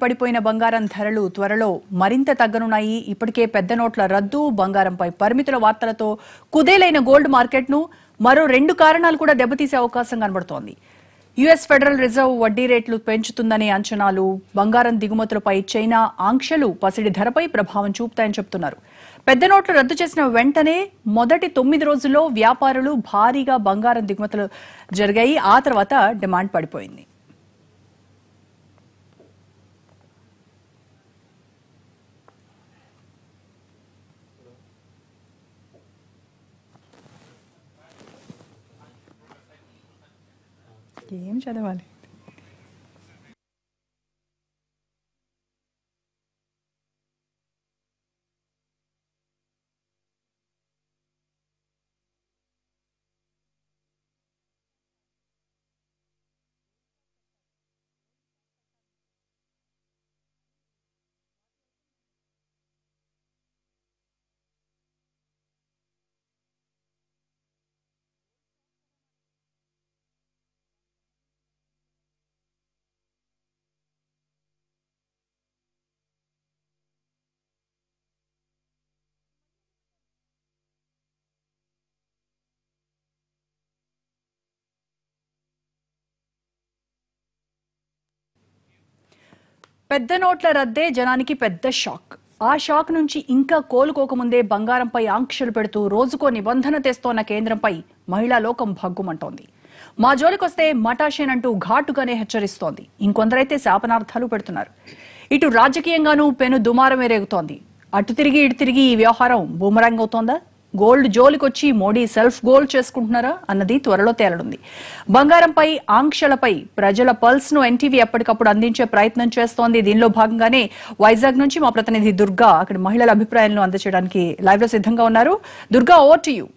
పడిపోయిన బంగారం ధరలు త్వరలో మరింత తగ్గనున్నాయి. ఇప్పటికే పెద్ద నోట్ల రద్దు, బంగారంపై పరిమితుల వార్తలతో కుదేలైన గోల్డ్ మార్కెట్ను మరో 2 కారణాలు కూడా దెబ్బతీసే అవకాశం కనబడుతోంది. యుఎస్ ఫెడరల్ రిజర్వ్ వడ్డీ రేట్లు పెంచుతుందనే అంచనాలు, బంగారం దిగుమతులపై చైనా ఆంక్షలు పసిడి ధరపై ప్రభావం చూపుతాయని చెబుతున్నారు. పెద్ద నోట్లు రద్దు చేసిన వెంటనే మొదటి 9 రోజుల్లో వ్యాపారులు భారీగా బంగారం దిగుమతులు జరిగాయి. ఆ తర్వాత డిమాండ్ పడిపోయింది. ఏం చదవాలి? పెద్ద నోట్ల రద్దే జనానికి పెద్ద షాక్. ఆ షాక్ నుంచి ఇంకా కోలుకోకముందే బంగారంపై ఆంక్షలు పెడుతూ రోజుకో నిబంధన తెస్తోన్న కేంద్రంపై మహిళా లోకం భగ్గుమంటోంది. మా జోలికొస్తే మటాషేనంటూ ఘాటుగానే హెచ్చరిస్తోంది. ఇంకొందరైతే శాపనార్థాలు పెడుతున్నారు. ఇటు రాజకీయంగానూ పెను దుమారమే రేగుతోంది. అటు తిరిగి ఇటు తిరిగి ఈ వ్యవహారం బూమరాంగ్ అవుతోందా? గోల్డ్ జోలికొచ్చి మోడీ సెల్ఫ్ గోల్ చేసుకుంటున్నారా అన్నది త్వరలో తేలనుంది. బంగారంపై ఆంక్షలపై ప్రజల పల్స్ ను ఎన్టీవీ ఎప్పటికప్పుడు అందించే ప్రయత్నం చేస్తోంది. దీనిలో భాగంగానే వైజాగ్ నుంచి మా ప్రతినిధి దుర్గా అక్కడ మహిళల అభిప్రాయాలను అందజేయడానికి లైవ్ లో సిద్ధంగా ఉన్నారు. Durga, over to you.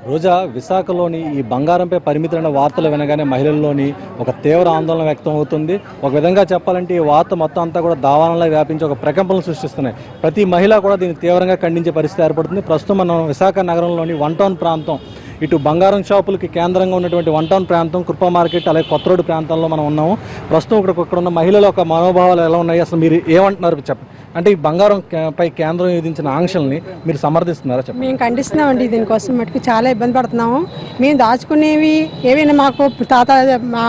Roja, విశాఖలోని ఈ బంగారంపై పరిమితమైన వార్తలు వినగానే మహిళల్లోని ఒక తీవ్ర ఆందోళన వ్యక్తం అవుతుంది. ఒక విధంగా చెప్పాలంటే ఈ వార్త మొత్తం అంతా కూడా దావానంలో వ్యాపించి ఒక ప్రకంపనలు సృష్టిస్తున్నాయి. ప్రతి మహిళ కూడా దీన్ని తీవ్రంగా ఖండించే పరిస్థితి ఏర్పడుతుంది. ప్రస్తుతం మనం విశాఖ నగరంలోని 1 టౌన్ ప్రాంతం, ఇటు బంగారం షాపులకి కేంద్రంగా ఉన్నటువంటి 1 టౌన్ ప్రాంతం, కృపా మార్కెట్, అలాగే కొత్త రోడ్డు ప్రాంతాల్లో మనం ఉన్నాము. ప్రస్తుతం ఇక్కడ ఉన్న మహిళల ఒక మనోభావాలు ఎలా ఉన్నాయి, అసలు మీరు ఏమంటున్నారు చెప్పండి. అంటే ఈ బంగారం పై కేంద్రం విధించిన ఆంక్షల్ని మీరు సమర్థిస్తున్నారా చెప్పండి. మేము ఖండిస్తున్నామండి. దీనికోసం మటుకు చాలా ఇబ్బంది పడుతున్నాము. మేము దాచుకునేవి ఏవైనా మాకు తాత మా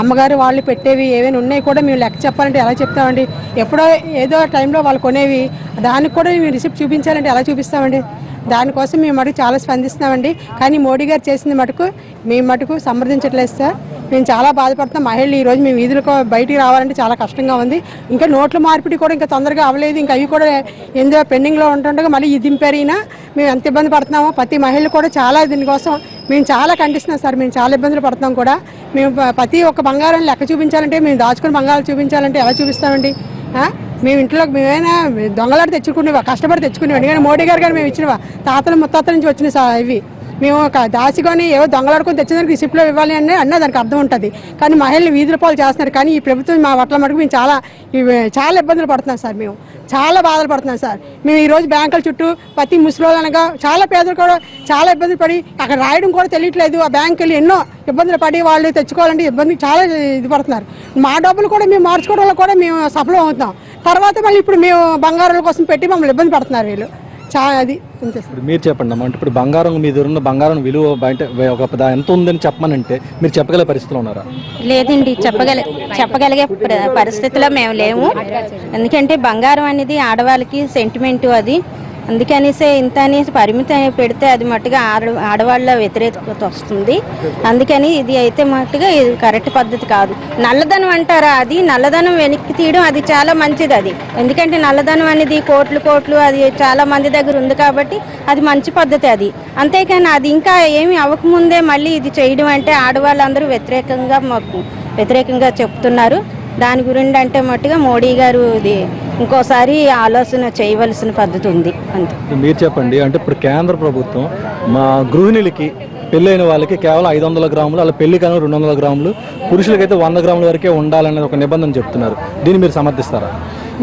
అమ్మగారు వాళ్ళు పెట్టేవి ఏవైనా ఉన్నాయి కూడా మేము లెక్క చెప్పాలంటే ఎలా చెప్తామండి? ఎప్పుడో ఏదో టైంలో వాళ్ళు కొనేవి, దానికి కూడా మేము రిసిప్ట్ చూపించాలంటే ఎలా చూపిస్తామండి? దానికోసం మేము మటుకు చాలా స్పందిస్తున్నామండి. కానీ మోడీ గారు చేసింది మటుకు సమర్థించట్లేదు సార్. మేము చాలా బాధపడుతున్నాం. మహిళలు ఈరోజు మేము వీధులకు బయటికి రావాలంటే చాలా కష్టంగా ఉంది. ఇంకా నోట్ల మార్పిడి కూడా ఇంకా తొందరగా అవ్వలేదు. ఇంకా అవి కూడా ఎందులో పెండింగ్లో ఉంటుండగా మళ్ళీ ఇది దింపారినా మేము ఎంత ఇబ్బంది పడుతున్నామో ప్రతి మహిళలు కూడా చాలా దీనికోసం మేము చాలా ఖండిస్తున్నాం సార్. మేము చాలా ఇబ్బందులు పడుతున్నాం కూడా. మేము ప్రతి ఒక్క బంగారం లెక్క చూపించాలంటే, మేము దాచుకుని బంగారం చూపించాలంటే ఎలా చూపిస్తామండి? మేము ఇంట్లో మేమైనా దొంగలాడి తెచ్చుకునేవా, కష్టపడి తెచ్చుకునేవాడి. కానీ మోడీ గారు మేము ఇచ్చినవా తాతల ముత్తాతల నుంచి వచ్చిన ఇవి మేము ఒక దాచుకొని ఏవో దొంగలాడుకొని తెచ్చేదానికి రిసిప్ట్లో ఇవ్వాలి అన్న దానికి అర్థం ఉంటుంది. కానీ మహిళలు వీధుల పాలు చేస్తున్నారు. కానీ ఈ ప్రభుత్వం మా పట్ల మటుకు మేము చాలా ఇబ్బందులు పడుతున్నాం సార్. మేము చాలా బాధలు పడుతున్నాం సార్. మేము ఈరోజు బ్యాంకుల చుట్టూ ప్రతి ముసలోళ్ళు అనగా చాలా పేదలు కూడా చాలా ఇబ్బందులు పడి అక్కడ రాయడం కూడా తెలియట్లేదు. ఆ బ్యాంకులు ఎన్నో ఇబ్బందులు పడి వాళ్ళు తెచ్చుకోవాలంటే ఇబ్బంది చాలా ఇది పడుతున్నారు. మా డబ్బులు కూడా మేము మార్చుకోవడంలో కూడా మేము సఫలం అవుతాం. తర్వాత మళ్ళీ ఇప్పుడు మేము బంగారాల కోసం పెట్టి మమ్మల్ని ఇబ్బంది పడుతున్నారు వీళ్ళు. అది ఇప్పుడు మీరు చెప్పండి అమ్మా. అంటే ఇప్పుడు బంగారం మీ దగ్గర ఉన్న బంగారం విలువ బయట ఎంత ఉందని చెప్పమనంటే మీరు చెప్పగలిగే పరిస్థితిలో ఉన్నారా? లేదండి, చెప్పగలిగే పరిస్థితిలో మేము లేము. ఎందుకంటే బంగారం అనేది ఆడవాళ్ళకి సెంటిమెంటు. అది అందుకనేసే ఇంత అనేసి పరిమితం పెడితే అది మట్టుగా ఆడవాళ్ళ వ్యతిరేకత వస్తుంది. అందుకని ఇది అయితే మట్టుగా ఇది కరెక్ట్ పద్ధతి కాదు. నల్లధనం అంటారా, అది నల్లధనం వెనక్కి తీయడం అది చాలా మంచిది. అది ఎందుకంటే నల్లధనం అనేది కోట్లు అది చాలా మంది దగ్గర ఉంది కాబట్టి అది మంచి పద్ధతి. అది అంతేకాని అది ఇంకా ఏమి అవ్వకముందే మళ్ళీ ఇది చేయడం అంటే ఆడవాళ్ళందరూ వ్యతిరేకంగా చెప్తున్నారు. దాని గురించి అంటే మట్టుగా మోడీ గారు ఇది ఇంకోసారి ఆలోచన చేయవలసిన పద్ధతి ఉంది. అంతే. మీరు చెప్పండి. అంటే ఇప్పుడు కేంద్ర ప్రభుత్వం మా గృహిణులకి పెళ్ళైన వాళ్ళకి కేవలం 500 గ్రాములు, అలా పెళ్లి కన్నా 200 గ్రాములు, పురుషులకైతే 100 గ్రాముల వరకే ఉండాలనేది ఒక నిబంధన చెప్తున్నారు. దీన్ని మీరు సమర్థిస్తారా?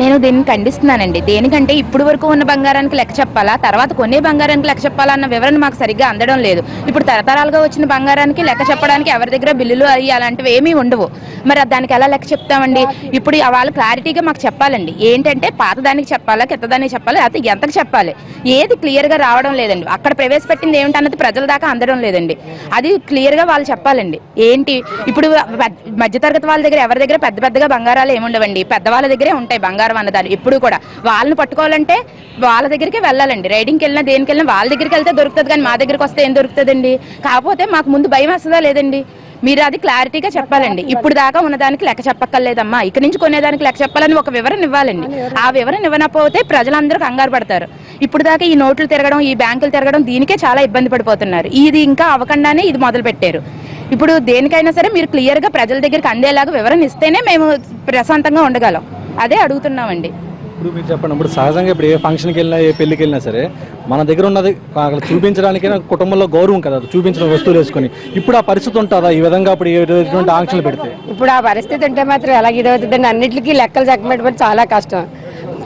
నేను దీన్ని ఖండిస్తున్నానండి. దేనికంటే ఇప్పుడు వరకు ఉన్న బంగారానికి లెక్క చెప్పాలా, తర్వాత కొనే బంగారానికి లెక్క చెప్పాలా అన్న వివరణ మాకు సరిగ్గా అందడం లేదు. ఇప్పుడు తరతరాలుగా వచ్చిన బంగారానికి లెక్క చెప్పడానికి ఎవరి దగ్గర బిల్లులు అవి అలాంటివి ఏమీ ఉండవు. మరి దానికి ఎలా లెక్క చెప్తామండి? ఇప్పుడు వాళ్ళు క్లారిటీగా మాకు చెప్పాలండి. ఏంటంటే పాతదానికి చెప్పాలా, కెత్తదానికి చెప్పాలా, అయితే ఎంతకు చెప్పాలి, ఏది క్లియర్గా రావడం లేదండి. అక్కడ ప్రవేశపెట్టింది ఏమిటన్నది ప్రజల దాకా అందడం లేదండి. అది క్లియర్గా వాళ్ళు చెప్పాలండి. ఏంటి ఇప్పుడు మధ్యతరగతి వాళ్ళ దగ్గర ఎవరి దగ్గర పెద్దగా బంగారాలు ఏముండవండి, పెద్దవాళ్ళ దగ్గరే ఉంటాయి బంగారం అన్నదాన్ని. ఎప్పుడు కూడా వాళ్ళని పట్టుకోవాలంటే వాళ్ళ దగ్గరికి వెళ్ళాలండి. రైడింగ్కి వెళ్ళినా దేనికి వెళ్ళినా వాళ్ళ దగ్గరికి వెళ్తే దొరుకుతుంది, కానీ మా దగ్గరికి వస్తే ఏం దొరుకుతుందండి? కాకపోతే మాకు ముందు భయం వస్తుందా లేదండి? మీరు అది క్లారిటీగా చెప్పాలండి. ఇప్పుడు దాకా ఉన్నదానికి లెక్క చెప్పక్కర్లేదమ్మా, ఇక్కడి నుంచి కొనేదానికి లెక్క చెప్పాలని ఒక వివరణ ఇవ్వాలండి. ఆ వివరణ ఇవ్వకపోతే ప్రజలందరూ కంగారు పడతారు. ఇప్పుడు దాకా ఈ నోట్లు తిరగడం, ఈ బ్యాంకులు తిరగడం, దీనికే చాలా ఇబ్బంది పడిపోతున్నారు. ఇది ఇంకా అవ్వకుండానే ఇది మొదలు పెట్టారు. ఇప్పుడు దేనికైనా సరే మీరు క్లియర్గా ప్రజల దగ్గరికి అందేలాగా వివరణ ఇస్తేనే మేము ప్రశాంతంగా ఉండగలం. అదే అడుగుతున్నామండి. ఇప్పుడు మీరు చెప్పండి, ఇప్పుడు సహజంగా ఇప్పుడు ఏ ఫంక్షన్కి వెళ్ళినా ఏ పెళ్లికి వెళ్ళినా సరే మన దగ్గర ఉన్నది అక్కడ చూపించడానికైనా కుటుంబంలో గౌరవం కదా, చూపించిన వస్తువులు వేసుకొని. ఇప్పుడు ఆ పరిస్థితి ఉంటుందా ఈ విధంగా ఇప్పుడు ఎటువంటి ఆంక్షలు పెడితే? ఇప్పుడు ఆ పరిస్థితి ఉంటే మాత్రం ఎలాగ ఇదవుతుందండి. అన్నింటికి లెక్కలు చెక్కబెట్టుకొని చాలా కష్టం.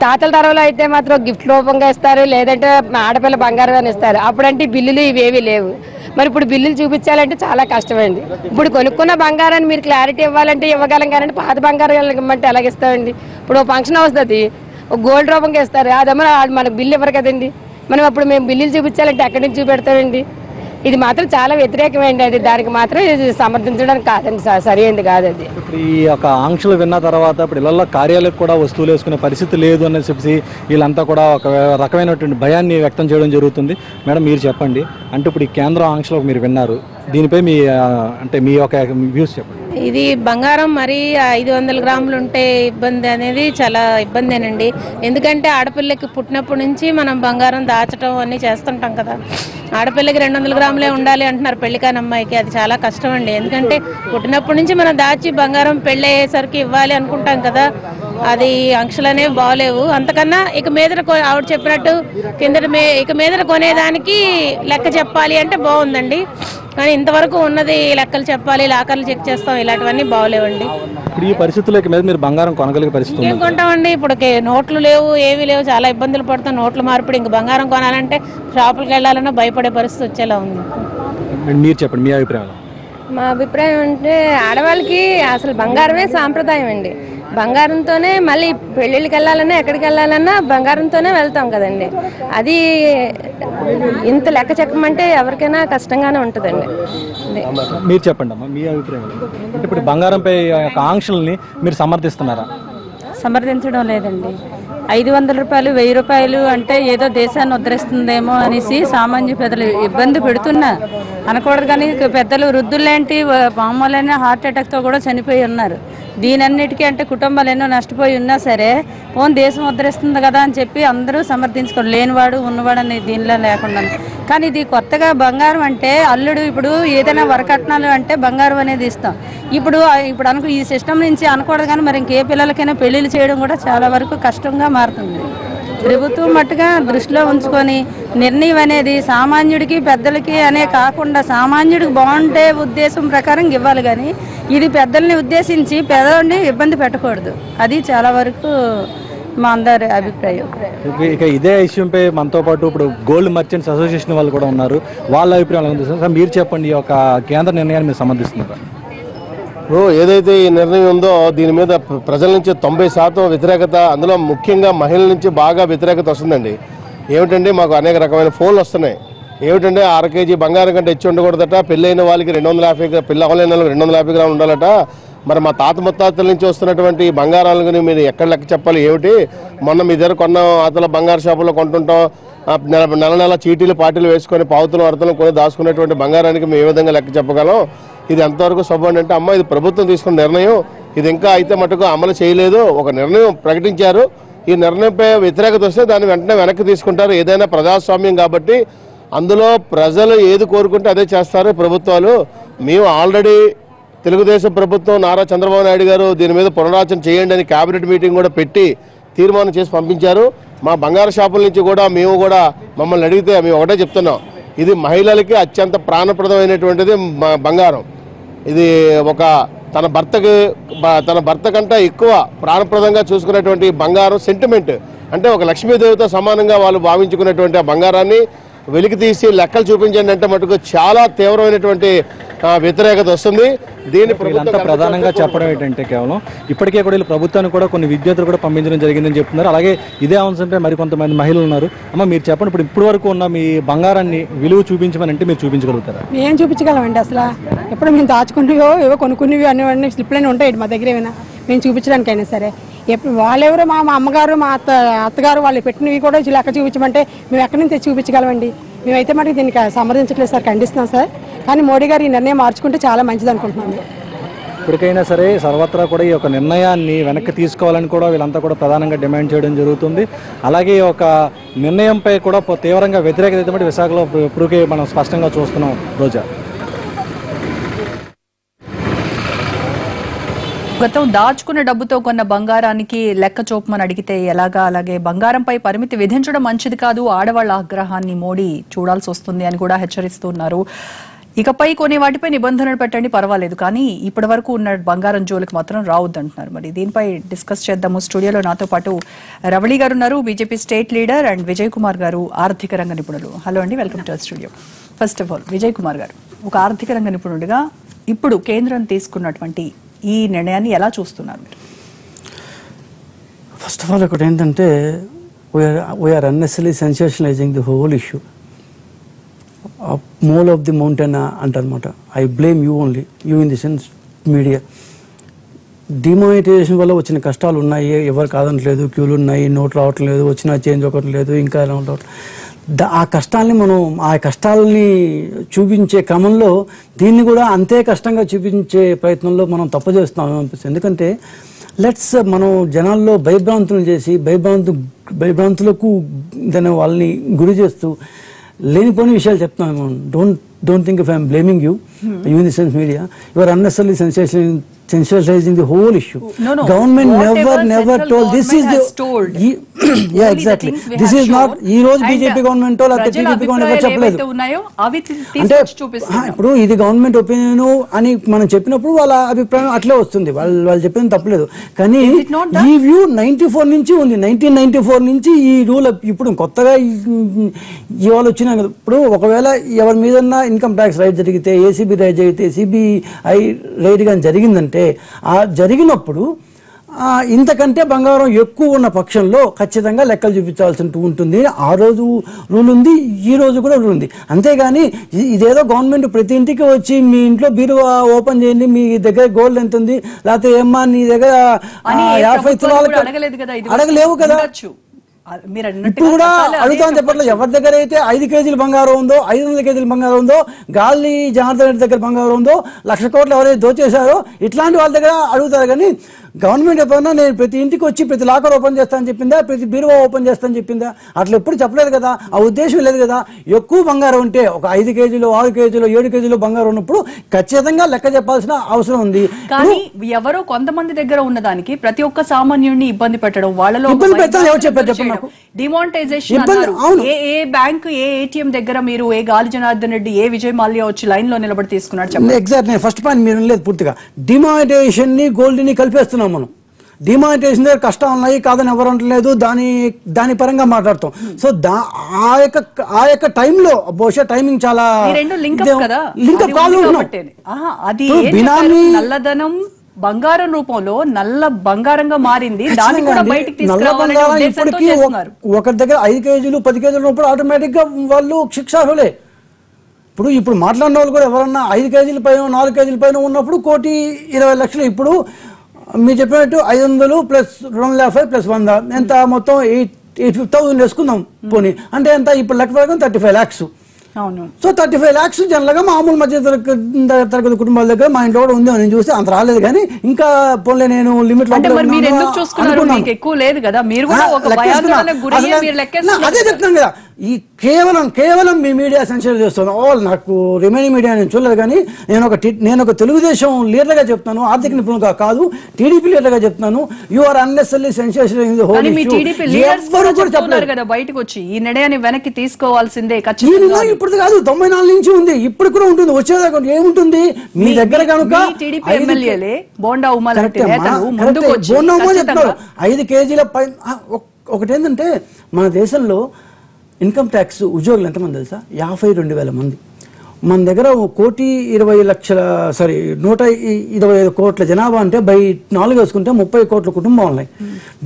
తాతల తరంలో అయితే మాత్రం గిఫ్ట్ రూపంగా ఇస్తారు, లేదంటే ఆడపిల్ల బంగారం అని ఇస్తారు. అప్పుడంటే బిల్లులు ఇవేవి లేవు. మరి ఇప్పుడు బిల్లులు చూపించాలంటే చాలా కష్టమండి. ఇప్పుడు కొనుక్కున్న బంగారాన్ని మీరు క్లారిటీ ఇవ్వాలంటే ఇవ్వగలం, కానీ పాత బంగారం ఇవ్వమంటే ఎలాగిస్తామండి? ఇప్పుడు ఫంక్షన్ వస్తుంది, గోల్డ్ రూపంగా ఇస్తారు, అదేమో మనకు బిల్లు ఇవ్వరు కదండి. మనం అప్పుడు మేము బిల్లులు చూపించాలంటే ఎక్కడి నుంచి చూపెడతామండి? ఇది మాత్రం చాలా వ్యతిరేకమైంది. అది దానికి మాత్రం ఇది సమర్థించడానికి కాదండి, సరైనది కాదు అది. ఇప్పుడు ఈ యొక్క ఆంక్షలు విన్న తర్వాత ఇప్పుడు ఇళ్లలో కార్యాలకు కూడా వస్తువులు వేసుకునే పరిస్థితి లేదు అని చెప్పి వీళ్ళంతా కూడా ఒక రకమైనటువంటి భయాన్ని వ్యక్తం చేయడం జరుగుతుంది. మేడం మీరు చెప్పండి, అంటే ఇప్పుడు ఈ కేంద్ర ఆంక్షలు మీరు విన్నారు, దీనిపై మీ అంటే మీ యొక్క వ్యూస్ చెప్పండి. ఇది బంగారం మరి 500 గ్రాములు ఉంటే ఇబ్బంది అనేది చాలా ఇబ్బందేనండి. ఎందుకంటే ఆడపిల్లకి పుట్టినప్పటి నుంచి మనం బంగారం దాచడం అన్నీ చేస్తుంటాం కదా. ఆడపిల్లకి 200 గ్రాములే ఉండాలి అంటున్నారు పెళ్లికాని అమ్మాయికి. అది చాలా కష్టం అండి. ఎందుకంటే పుట్టినప్పటి నుంచి మనం దాచి బంగారం పెళ్ళి అయ్యేసరికి ఇవ్వాలి అనుకుంటాం కదా. అది ఆంక్షలు అనేవి బాగలేవు. అంతకన్నా ఇక మీద ఆవిడ చెప్పినట్టు ఇక మీద కొనేదానికి లెక్క చెప్పాలి అంటే బాగుందండి. కానీ ఇంతవరకు ఉన్నది లెక్కలు చెప్పాలి, లాకర్లు చెక్ చేస్తాం, ఇలాంటివన్నీ బాగలేవండి. ఇప్పుడు ఈ పరిస్థితులకి మీద మీరు బంగారం కొనగలిగే పరిస్థితి ఏం కొంటామండి? ఇప్పుడు నోట్లు లేవు, ఏమీ లేవు, చాలా ఇబ్బందులు పడుతాం. నోట్ల మార్పిడి, ఇంక బంగారం కొనాలంటే షాపులకు వెళ్ళాలన్నా భయపడే పరిస్థితి వచ్చేలా ఉంది. మీరు చెప్పండి మీ అభిప్రాయం. మా అభిప్రాయం అంటే ఆడవాళ్ళకి అసలు బంగారమే సాంప్రదాయం అండి. బంగారంతోనే మళ్ళీ పెళ్ళిళ్ళకి వెళ్ళాలన్నా ఎక్కడికి వెళ్ళాలన్నా బంగారంతోనే వెళ్తాం కదండి. అది ఇంత లెక్క చెప్పమంటే ఎవరికైనా కష్టంగానే ఉంటుందండి. మీరు చెప్పండి అమ్మా మీ అభిప్రాయం. అంటే ఇప్పుడు బంగారంపై ఆంక్షల్ని మీరు సమర్థిస్తున్నారా? సమర్థించడం లేదండి. 500 రూపాయలు 1000 రూపాయలు అంటే ఏదో దేశాన్ని ఉద్ధరిస్తుందేమో అనేసి సామాన్య పెద్దలు ఇబ్బంది పెడుతున్నా అనకూడదు. కానీ పెద్దలు వృద్ధులేంటి మామూలైన హార్ట్ అటాక్తో కూడా చనిపోయి ఉన్నారు. దీనన్నిటికీ అంటే కుటుంబాలు ఎన్నో నష్టపోయి ఉన్నా సరే దేశం ఉద్ధరిస్తుంది కదా అని చెప్పి అందరూ సమర్థించుకోరు, లేనివాడు ఉన్నవాడు అని దీనిలో లేకుండా. కానీ ఇది కొత్తగా బంగారం అంటే అల్లుడు ఇప్పుడు ఏదైనా వరకట్నాలు అంటే బంగారం అనేది ఇస్తాం. ఇప్పుడు ఈ సిస్టమ్ నుంచి అనకూడదు, కానీ మరి ఇంకే పిల్లలకైనా పెళ్లిళ్ళు చేయడం కూడా చాలా వరకు కష్టంగా మారుతుంది. ప్రభుత్వం మట్టుగా దృష్టిలో ఉంచుకొని నిర్ణయం అనేది సామాన్యుడికి పెద్దలకి అనే కాకుండా సామాన్యుడికి బాగుంటే ఉద్దేశం ప్రకారం ఇవ్వాలి, కానీ ఇది పెద్దల్ని ఉద్దేశించి పెద్దవాడిని ఇబ్బంది పెట్టకూడదు. అది చాలా వరకు మా అందరి అభిప్రాయం. ఇక ఇదే విషయంపై మనతో పాటు ఇప్పుడు గోల్డ్ మర్చెంట్స్ అసోసియేషన్ వాళ్ళు కూడా ఉన్నారు, వాళ్ళ అభిప్రాయం మీరు చెప్పండి. ఈ యొక్క కేంద్ర నిర్ణయాన్ని మీరు సమర్థిస్తున్నారు? ఏదైతే ఈ నిర్ణయం ఉందో దీని మీద ప్రజల నుంచి 90% వ్యతిరేకత, అందులో ముఖ్యంగా మహిళల నుంచి బాగా వ్యతిరేకత వస్తుందండి. ఏమిటంటే మాకు అనేక రకమైన ఫోన్లు వస్తున్నాయి. ఏమిటంటే 1/2 కేజీ బంగారం కంటే ఇచ్చి ఉండకూడదట, పెళ్ళైన వాళ్ళకి 250 పెళ్ళి అవ్వలేని వాళ్ళకి 250 గ్రాములు ఉండాలట. మరి మా తాత ముత్తాతల నుంచి వస్తున్నటువంటి బంగారాలను మీరు ఎక్కడ లెక్క చెప్పాలి? ఏమిటి మొన్న మీ దగ్గర కొన్న అతల బంగారు షాపులో కొంటుంటాం, నెల చీటీలు పార్టీలు వేసుకొని పావుతులు వరతలు కొని దాచుకునేటువంటి బంగారానికి మేము ఏ విధంగా లెక్క చెప్పగలం? ఇది ఎంతవరకు సబబ్ అంటే అమ్మ ఇది ప్రభుత్వం తీసుకున్న నిర్ణయం, ఇది ఇంకా అయితే మటుకు అమలు చేయలేదు. ఒక నిర్ణయం ప్రకటించారు, ఈ నిర్ణయంపై వ్యతిరేకత వస్తే దాన్ని వెంటనే వెనక్కి తీసుకుంటారు. ఏదైనా ప్రజాస్వామ్యం కాబట్టి అందులో ప్రజలు ఏది కోరుకుంటే అదే చేస్తారు ప్రభుత్వాలు. మేము ఆల్రెడీ తెలుగుదేశం ప్రభుత్వం నారా చంద్రబాబు నాయుడు గారు దీని మీద పునరాలోచన చేయండి అని క్యాబినెట్ మీటింగ్ కూడా పెట్టి తీర్మానం చేసి పంపించారు. మా బంగారు షాపుల నుంచి కూడా మేము కూడా మమ్మల్ని అడిగితే మేము ఒకటే చెప్తున్నాం, ఇది మహిళలకి అత్యంత ప్రాణప్రదమైనటువంటిది బంగారం. ఇది ఒక తన భర్త కంటే ఎక్కువ ప్రాణప్రదంగా చూసుకునేటువంటి బంగారం సెంటిమెంట్, అంటే ఒక లక్ష్మీదేవితో సమానంగా వాళ్ళు భావించుకునేటువంటి ఆ బంగారాన్ని వెలికి తీసి లెక్కలు చూపించండి అంటే మటుకు చాలా తీవ్రమైనటువంటి వ్యతిరేకత వస్తుంది. దీన్ని వీళ్ళంతా ప్రధానంగా చెప్పడం ఏంటంటే కేవలం ఇప్పటికే కూడా వీళ్ళు ప్రభుత్వానికి కూడా కొన్ని విద్యార్థులు కూడా పంపించడం జరిగిందని చెప్తున్నారు. అలాగే ఇదే అంశంపై మరికొంతమంది మహిళలు ఉన్నారు. అమ్మ మీరు చెప్పండి, ఇప్పుడు వరకు ఉన్న మీ బంగారాన్ని విలువ చూపించమని అంటే మీరు చూపించగలుగుతారా? ఏం చూపించగలమండి అసలు? ఎప్పుడు మేము దాచుకునేవో ఏవో కొనుక్కునేవి అన్నీ స్లిప్లైనా ఉంటాయి మా దగ్గర, ఏమైనా మేము చూపించడానికైనా సరే. ఎప్పుడు వాళ్ళెవరో మా అమ్మగారు మా అత్తగారు వాళ్ళు పెట్టినవి కూడా లెక్క చూపించమంటే మేము ఎక్కడి నుంచి తెచ్చి చూపించగలమండి? మేమైతే మటుకు దీనికి సమర్థించట్లేదు సార్, ఖండిస్తున్నాం సార్. కానీ మోడీ గారు ఈ నిర్ణయం మార్చుకుంటే చాలా మంచిది అనుకుంటున్నాను. ఇప్పటికైనా సరే సర్వత్రా కూడా ఈ యొక్క నిర్ణయాన్ని వెనక్కి తీసుకోవాలని కూడా వీళ్ళంతా కూడా ప్రధానంగా డిమాండ్ చేయడం జరుగుతుంది. అలాగే ఈ యొక్క నిర్ణయంపై కూడా తీవ్రంగా వ్యతిరేకత విశాఖలో ఇప్పటికే మనం స్పష్టంగా చూస్తున్నాం. రోజా, గతం దాచుకున్న డబ్బుతో కొన్న బంగారానికి లెక్క చూపమని అడిగితే ఎలాగా? అలాగే బంగారంపై పరిమితి విధించడం మంచిది కాదు, ఆడవాళ్ల ఆగ్రహాన్ని మోడీ చూడాల్సి వస్తుంది అని కూడా హెచ్చరిస్తున్నారు. ఇకపై కొన్ని వాటిపై నిబంధనలు పెట్టండి పర్వాలేదు, కానీ ఇప్పటి వరకు ఉన్న బంగారం జోలికి మాత్రం రావద్దంటున్నారు. మరి దీనిపై డిస్కస్ చేద్దాము. స్టూడియోలో నాతో పాటు రవళి గారు ఉన్నారు, BJP state leader, and Vijay Kumar గారు, ఆర్థిక రంగ నిపుణులు. హలో అండి, welcome to studio. First of all Vijay Kumar గారు, ఒక ఆర్థిక రంగ నిపుణుడిగా ఇప్పుడు కేంద్రం తీసుకున్నటువంటి ఈ నిర్ణయాన్ని ఎలా చూస్తున్నారు మీరు? ఫస్ట్ ఆఫ్ ఆల్ ఒకటి ఏంటంటే we are unnecessarily sensationalising the whole issue. Mole of the mountain అంటారనమాట. I blame you only, you in the sense media. Demonetisation వల్ల వచ్చిన కష్టాలు ఉన్నాయి, ఎవరు కాదనట్లేదు. క్యూలు ఉన్నాయి, నోట్లు రావట్లేదు, వచ్చిన చేంజ్ ఒకటి లేదు, ఇంకా ఆ కష్టాలని చూపించే క్రమంలో దీన్ని కూడా అంతే కష్టంగా చూపించే ప్రయత్నంలో మనం తప్పు చేస్తున్నాం అనిపిస్తుంది. ఎందుకంటే మనం జనాల్లో భయభ్రాంతులు చేసి భయభ్రాంతులకు దాన్ని వాళ్ళని గురి చేస్తూ లేనిపోని విషయాలు చెప్తున్నాము. Don't think if I'm blaming you in the sense media, you are unnecessary sensationalizing the whole issue. No. Government never told. This is the told. Yeah, exactly. This is not. ఈ రోజు బీజేపీ గవర్నమెంట్ లేకపోతే TDP government చెప్పలేదు. అంటే ఇప్పుడు ఇది government opinion అని మనం చెప్పినప్పుడు వాళ్ళ అభిప్రాయం అట్లే వస్తుంది. వాళ్ళు చెప్పింది తప్పలేదు. కానీ ఈ వ్యూ 94 నుంచి ఉంది. 1994 నుంచి ఈ రూల్ ఇప్పుడు కొత్తగా ఇవాళ వచ్చినా కదా. ఇప్పుడు ఒకవేళ ఎవరి మీద ఇన్కమ్ ట్యాక్స్ రైట్ జరిగితే, ఏసీబీ రైట్ జరిగితే, సిబిఐ రైట్ కానీ జరిగిందంటే ఆ జరిగినప్పుడు ఇంతకంటే బంగారం ఎక్కువ ఉన్న పక్షంలో ఖచ్చితంగా లెక్కలు చూపించాల్సి ఉంటుంది. ఆ రోజు రూల్ ఉంది, ఈ రోజు కూడా రూల్ ఉంది. అంతేగాని ఇదేదో గవర్నమెంట్ ప్రతి ఇంటికి వచ్చి మీ ఇంట్లో బీరువా ఓపెన్ చేయండి, మీ దగ్గర గోల్డ్ ఎంత ఉంది, లేకపోతే ఏమ్మా నీ దగ్గర 50 తులాలకు అడగలేవు కదా. ఇప్పుడు కూడా అడుగుతామని చెప్పట్లేదు. ఎవరి దగ్గర అయితే 5 కేజీల బంగారం ఉందో, 500 కేజీల బంగారం ఉందో, గాలి జనార్దన్ రెడ్డి దగ్గర బంగారం ఉందో, 1,00,000 కోట్లు ఎవరైతే దోచేశారో ఇట్లాంటి వాళ్ళ దగ్గర అడుగుతారు. కానీ గవర్నమెంట్ ఎప్పుడన్నా నేను ప్రతి ఇంటికి వచ్చి ప్రతి లాకర్ ఓపెన్ చేస్తానని చెప్పిందా, ప్రతి బీరువా ఓపెన్ చేస్తానని చెప్పిందా? అట్లా ఎప్పుడు చెప్పలేదు కదా, ఆ ఉద్దేశం లేదు కదా. ఎక్కువ బంగారం ఉంటే ఒక 5 కేజీలు 6 కేజీలు 7 కేజీలు బంగారం ఉన్నప్పుడు ఖచ్చితంగా లెక్క చెప్పాల్సిన అవసరం ఉంది. కానీ ఎవరో కొంతమంది దగ్గర ఉన్నదానికి ప్రతి ఒక్క సామాన్యుడిని ఇబ్బంది పెట్టడం, వాళ్ళలో ఇబ్బంది పెట్టాలి ఎవరు చెప్పారు చెప్పండి నాకు. డిమానిటైజేషన్, ఏ బ్యాంకు ఏ ఏటీఎం దగ్గర మీరు ఏ గాలి జనార్దన్ రెడ్డి ఏ విజయ్ మాల్యా వచ్చి లైన్ లో నిలబడి తీసుకున్నాడు చెప్పండి. ఎగ్జాక్ట్ ఫస్ట్ పాయింట్ మీరు లేదు పూర్తిగా. డిమానిటైజేషన్ ని గోల్డ్ ని కలిపేస్తున్నాం మనం. డిమానిటైజేషన్ దగ్గర కష్టాలు ఉన్నాయి కాదని ఎవరు అంటలేదు, దాని పరంగా మాట్లాడతాం. సో ఆ యొక్క టైంలో బహుశా టైమింగ్ చాలా లింకప్ కాదు. బినామీ నల్లధనం బంగారం రూపంలో నల్ల బంగారంగా మారింది, దాన్ని కూడా బయటికి తీసుకురావాలనే ఉద్దేశంతో చేస్తున్నారు. ఒకరి దగ్గర 5 కేజీలు 10 కేజీలు ఉన్నప్పుడు ఆటోమేటిక్ గా వాళ్ళు శిక్షార్హులే. ఇప్పుడు మాట్లాడిన వాళ్ళు కూడా ఎవరన్నా 5 కేజీల పైన 4 కేజీల పైన ఉన్నప్పుడు 1,20,00,000. ఇప్పుడు మీరు చెప్పినట్టు 500 ప్లస్ 250 ప్లస్ 100 ఎంత మొత్తం 850,000 వేసుకుందాం పోనీ. అంటే ఎంత ఇప్పుడు లెక్క ప్రకారం 35 lakhs. సో 35 lakhs జనరల్ గా మామూలు మధ్య తరగతి కుటుంబాల దగ్గర మా ఇంట్లో కూడా ఉంది అని చూస్తే అంత రాలేదు. కానీ ఇంకా పోలే నేను లిమిట్ అదే చెప్తాను కదా. ఈ కేవలం మీ మీడియా సెన్సేషన్ చేస్తాను. నాకు రిమైనింగ్ మీడియా నేను చూడలేదు. కానీ నేను ఒక తెలుగుదేశం లీడర్గా చెప్తాను, ఆర్థిక నిపుణులుగా కాదు, టీడీపీ లీడర్గా చెప్తాను. You are unnecessary sensation. బయటకు వచ్చి ఈ నిర్ణయాన్ని వెనక్కి తీసుకోవాల్సిందే. ఇప్పుడు ఇప్పుడు కాదు 94 నుంచి ఉంది, ఇప్పుడు కూడా ఉంటుంది, వచ్చేదాకా ఏముంటుంది మీ దగ్గర కనుక 5 కేజీల పైన. ఒకటేంటంటే మన దేశంలో ఇన్కమ్ ట్యాక్స్ ఉద్యోగులు ఎంతమంది తెలుసా? 52,000 మంది. మన దగ్గర 1,20,00,000 కోట్ల జనాభా అంటే బై 4 వేసుకుంటే 30 కోట్ల కుటుంబాలు ఉన్నాయి.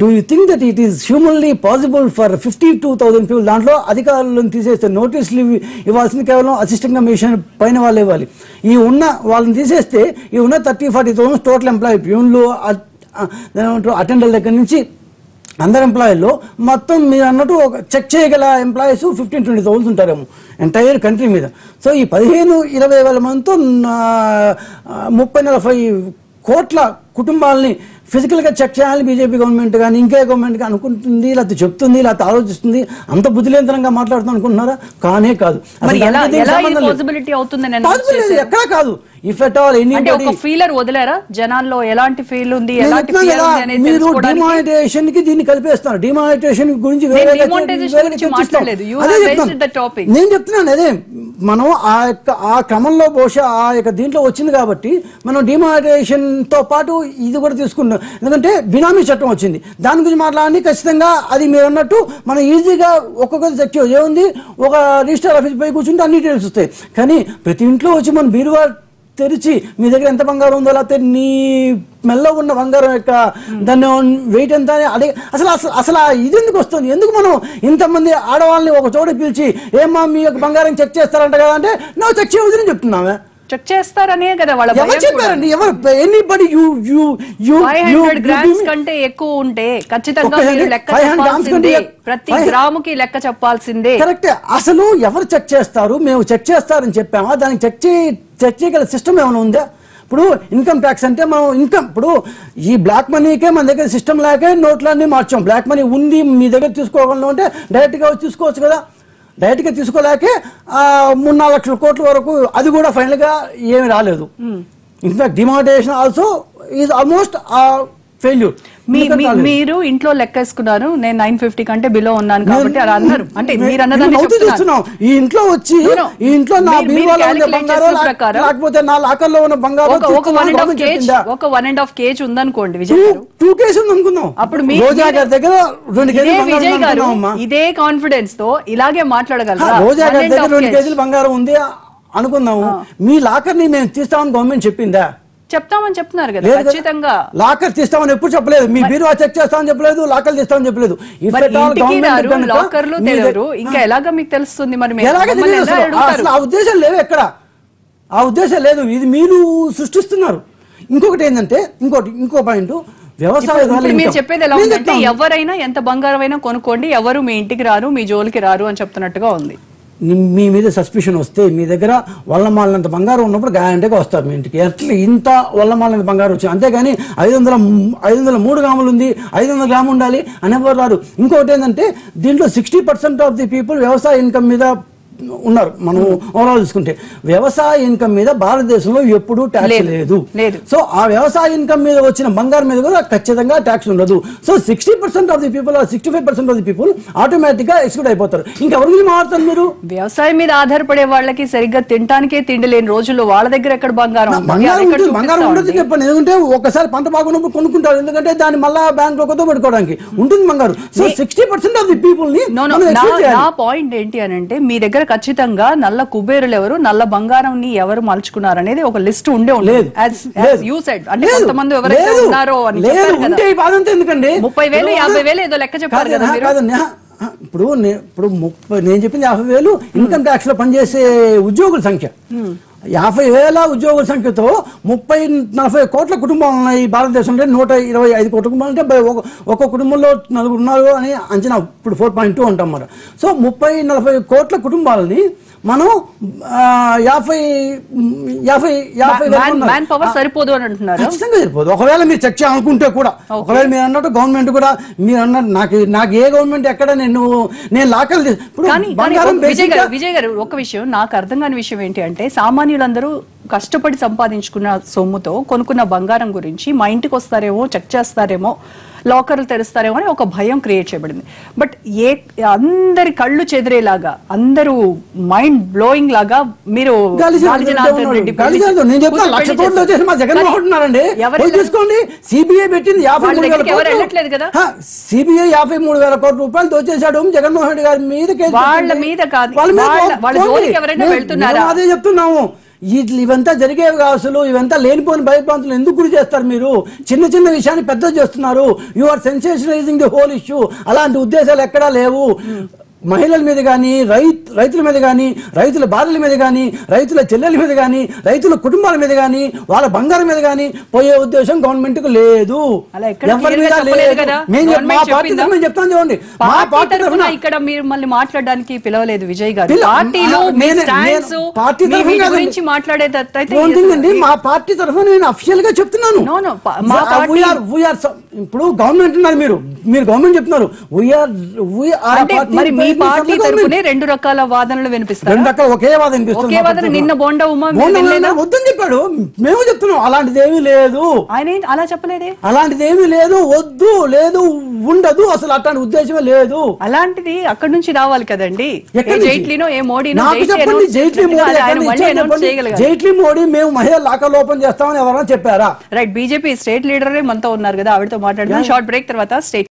Do you think that it is humanly possible for 52,000 people? దాంట్లో అధికారులను తీసేస్తే నోటీసులు ఇవ్వాల్సింది కేవలం అసిస్టెంట్ కమిషనర్ పైన వాళ్ళు ఇవ్వాలి. ఈ ఉన్న వాళ్ళని తీసేస్తే ఈ ఉన్న 30,000-40,000 టోటల్ ఎంప్లాయీ, ప్యూన్లు, అటెండర్ల దగ్గర నుంచి అందరు ఎంప్లాయీల్లో మొత్తం మీరు అన్నట్టు ఒక చెక్ చేయగల ఎంప్లాయీస్ 15-20,000 ఉంటారేమో ఎంటైర్ కంట్రీ మీద. సో ఈ 15-20,000 మందితో 30-40 కోట్ల కుటుంబాలని ఫిజికల్గా చెక్ చేయాలి బీజేపీ గవర్నమెంట్ కానీ ఇంకే గవర్నమెంట్ కానీ అనుకుంటుంది, లేకపోతే చెప్తుంది, లేకపోతే ఆలోచిస్తుంది. అంత బుద్ధిలేంతనంగా మాట్లాడుతుంది అనుకుంటున్నారా? కానే కాదు. ఎక్కడా కాదు. ఇఫ్ ఎట్ ఆల్ ఫీలర్ వదిలేరా జనాల్లో? ఎలాంటి ఫీల్ ఉంది? మీరు డిమానిటైజేషన్ కి దీన్ని కలిపేస్తున్నారు. డిమానిటైజేషన్ గురించి నేను చెప్తున్నాను. అదే మనం ఆ క్రమంలో బహుశా ఆ యొక్క దీంట్లో వచ్చింది కాబట్టి మనం డిమానిటైజేషన్ తో పాటు ఇది కూడా తీసుకున్నాం. ఎందుకంటే బినామీ చట్టం వచ్చింది, దాని గురించి మాట్లాడి ఖచ్చితంగా అది మీరు అన్నట్టు మనం ఈజీగా ఒక్కొక్కటి చెక్ చేయవచ్చు. ఏముంది, ఒక రిజిస్టర్ ఆఫీస్ పోయి కూర్చుంటే అన్ని డీటెయిల్స్ వస్తాయి. కానీ ప్రతి ఇంట్లో వచ్చి మనం బీరువా తెరిచి మీ దగ్గర ఎంత బంగారం ఉందో, లేకపోతే నీ మెల్ల ఉన్న బంగారం యొక్క దాన్ని వెయిట్ ఎంత అదే అసలు ఇది ఎందుకు వస్తుంది? ఎందుకు మనం ఇంతమంది ఆడవాళ్ళని ఒక చోట పిలిచి ఏమా మీ యొక్క బంగారం చెక్ చేస్తారంట కదా అంటే నువ్వు చెక్ చేయవద్దని చెప్తున్నావా? చెక్ చేస్తారనే కదా వాళ్ళ చెప్పారండి. ఎవరు ఎనీబడి 500 గ్రామ్స్ కంటే ఎక్కువ ఉంటే ఖచ్చితంగా ప్రతి గ్రాముకి లెక్క చెప్పాల్సిందే. కరెక్టే. అసలు ఎవరు చెక్ చేస్తారు? మేము చెక్ చేస్తారని చెప్పామా? దానికి చెక్ చేయగల సిస్టమ్ ఏమైనా ఉందా? ఇప్పుడు ఇన్కమ్ ట్యాక్స్ అంటే మనం ఇప్పుడు ఈ బ్లాక్ మనీకే మన దగ్గర సిస్టమ్ లేకే నోట్లన్నీ మార్చాం. బ్లాక్ మనీ ఉంది మీ దగ్గర తీసుకోగలను అంటే డైరెక్ట్గా వచ్చి తీసుకోవచ్చు కదా. డైరెక్ట్గా తీసుకోలేకే 3-4 లక్షల కోట్ల వరకు, అది కూడా ఫైనల్గా ఏమి రాలేదు. In fact demonetization also is almost failure. మీరు ఇంట్లో లెక్కేసుకున్నారు, నేను 950 కంటే బిలో ఉన్నాను కాబట్టి అలా అన్నారు. అంటే మీరు అన్నదాన్ని ఈ ఇంట్లో వచ్చి ఈ ఇంట్లో నా బీరువాలో ఉన్న బంగారం లేకపోతే నా లాకర్లో ఉన్న బంగారం ఒక 1.5 kg ఉందనుకోండి విజయ్ గారు, 2 kg ఉంది అనుకుందాం. అప్పుడు రోజా గారి దగ్గర 2 kg విజయ్ గారు ఇదే కాన్ఫిడెన్స్ తో ఇలాగే మాట్లాడగలరా? రోజా గారి దగ్గర 2 kg బంగారం ఉంది అనుకుందాము. మీ లాకర్ ని మేము తీస్తామని గవర్నమెంట్ చెప్పిందా? చెప్తామని చెప్తున్నారు కదా. ఖచ్చితంగా లాకర్ తీస్తామని ఎప్పుడు చెప్పలేదు. మీ బీరువా చెక్ చేస్తామని చెప్పలేదు, లాకర్ తీస్తామని చెప్పలేదు. లాకర్లు తెలియరు, ఇంకా ఎలాగా మీకు తెలుస్తుంది? మరి ఆ ఉద్దేశం లేవు ఎక్కడ, ఆ ఉద్దేశం లేదు. ఇది మీరు సృష్టిస్తున్నారు. ఇంకొకటి ఏంటంటే ఇంకో పాయింట్, వ్యవసాయం మీరు చెప్పేది ఎలా ఉందంటే ఎవరైనా ఎంత బంగారం అయినా కొనుక్కోండి, ఎవరు మీ ఇంటికి రారు, మీ జోలికి రారు అని చెప్తున్నట్టుగా ఉంది. మీ మీద సస్పిషన్ వస్తే మీ దగ్గర వల్లమాలినంత బంగారం ఉన్నప్పుడు గ్యారంటీగా వస్తారు మీ ఇంటికి. ఎట్లా ఇంత వల్లమాలినంత బంగారం వచ్చింది, అంతేగాని 503 గ్రాములు ఉంది 500 గ్రాములు ఉండాలి అనేవారు రారు. ఇంకొకటి ఏంటంటే దీంట్లో 60% ఆఫ్ ది పీపుల్ వ్యవసాయ ఇన్కమ్ మీద ఉన్నారు. మనం ఓవరాల్ చూసుకుంటే వ్యవసాయ ఇన్కమ్ మీద భారతదేశంలో ఎప్పుడూ ట్యాక్స్ లేదు. సో ఆ వ్యవసాయ ఇన్కమ్ మీద వచ్చిన బంగారం మీద కూడా ఖచ్చితంగా ట్యాక్స్ ఉండదు. So 60% of the people 65% of the people automatic గా ఎక్స్క్లూడ్ అయిపోతారు. ఇంకెవరి గురించి మాట్లాడుతారు మీరు? వ్యవసాయం మీద ఆధారపడే వాళ్ళకి సరిగ్గా తినడానికే తిండి లేని రోజుల్లో వాళ్ళ దగ్గర ఎక్కడ బంగారం ఉండదు చెప్పండి. ఎందుకంటే ఒకసారి పంట బాగున్నప్పుడు కొనుక్కుంటారు, ఎందుకంటే దాన్ని మళ్ళా బ్యాంక్ లో కొత్త పెట్టుకోవడానికి ఉంటుంది బంగారు. సో 60% ఆఫ్ ది పీపుల్ ని నా పాయింట్ ఏంటి అని అంటే మీ దగ్గర ఖచ్చితంగా నల్ల కుబేరులు ఎవరు, నల్ల బంగారం ని ఎవరు మలుచుకున్నారు అనేది ఒక లిస్ట్ ఉండే ఉండేది. అంటే కొంతమంది ఎవరైతే ఉన్నారో అని చెప్పారు కదా. 30,000 50,000 ఏదో లెక్క చెప్పారు కదా మీరు. ఇప్పుడు నేను చెప్పింది 50,000 ఇన్కమ్ ట్యాక్స్ లో పనిచేసే ఉద్యోగుల సంఖ్య. 50,000 ఉద్యోగుల సంఖ్యతో 30-40 కోట్ల కుటుంబాలు ఉన్నాయి భారతదేశంలో. 125 కోట్ల కుటుంబాలు అంటే ఒక్కొక్క కుటుంబంలో 4 ఉన్నారు అని అంచనా. ఇప్పుడు 4.2 అంటాం మరి. సో 30-40 కోట్ల కుటుంబాలని మనం 50 సరిపోదు అని అంటున్నారు. ఖచ్చితంగా సరిపోదు. ఒకవేళ మీరు చెక్ చేయాలనుకుంటే కూడా, ఒకవేళ మీరు అన్నట్టు గవర్నమెంట్ కూడా మీరు అన్నట్టు నాకు ఏ గవర్నమెంట్ ఎక్కడ నేను లాకర్లు విజయ్ గారు ఒక్క విషయం నాకు అర్థం కాని విషయం ఏంటి అంటే సామాన్యులందరూ కష్టపడి సంపాదించుకున్న సొమ్ముతో కొనుక్కున్న బంగారం గురించి మా ఇంటికి వస్తారేమో, చెక్ చేస్తారేమో, లాకర్లు తెరుస్తారేమో అని ఒక భయం క్రియేట్ చేయబడింది. బట్ అందరి కళ్ళు చెదిరేలాగా, అందరూ మైండ్ బ్లోయింగ్ లాగా మీరు సిబిఐ పెట్టింది 53,000 కదా, సిబిఐ 53,000 కోట్ల రూపాయలు దోచేశాడు జగన్మోహన్ రెడ్డి గారి మీద. వాళ్ళ మీద కాదు, ఎవరైనా వెళ్తున్నారా? అదే చెప్తున్నాము. ఇవంతా జరిగేవి అసలు ఇవంతా లేనిపోని భయప్రాంతులు ఎందుకు గురి చేస్తారు మీరు? చిన్న చిన్న విషయాన్ని పెద్ద చేస్తున్నారు. You are sensationalising the whole issue. అలాంటి ఉద్దేశాలు ఎక్కడా లేవు. మహిళల మీద కానీ, రైతుల మీద కానీ, రైతుల భార్యల మీద కానీ, రైతుల చెల్లెల మీద కానీ, రైతుల కుటుంబాల మీద కానీ, వాళ్ళ బంగారం మీద కానీ పోయే ఉద్దేశం గవర్నమెంట్ కు లేదు. ఇక్కడ మీరు మళ్ళీ మాట్లాడడానికి పిలవలేదు విజయ్ గారు. మా పార్టీ తరఫున నేను అఫీషియల్ గా చెప్తున్నాను. ఇప్పుడు గవర్నమెంట్ ఉన్నారు, మీరు గవర్నమెంట్ చెప్తున్నారు. పార్టీ తరపునే రెండు రకాల వాదనలు వినిపిస్తారు. రెండు రకాల ఒకే వాదన వినిపిస్తుంది. నిన్న బోండా ఉమా వద్దని చెప్పాడు. మేము చెప్తున్నాం అలాంటిది ఏమీ లేదు. ఆయన అలా చెప్పలేదే. అలాంటిది ఏమీ లేదు, వద్దు, లేదు, ఉండదు, అసలు అట్లాంటి ఉద్దేశమే లేదు. అలాంటిది అక్కడి నుంచి రావాలి కదండి. జైట్లీనో ఏ మోడీ జైట్లీ మోడీ మేము మహిళ లాకలోపం చేస్తామని ఎవరైనా చెప్పారా? రైట్, బీజేపీ స్టేట్ లీడర్ మనతో ఉన్నారు కదా, ఆవిడతో మాట్లాడుతున్నాం. షార్ట్ బ్రేక్ తర్వాత స్టేట్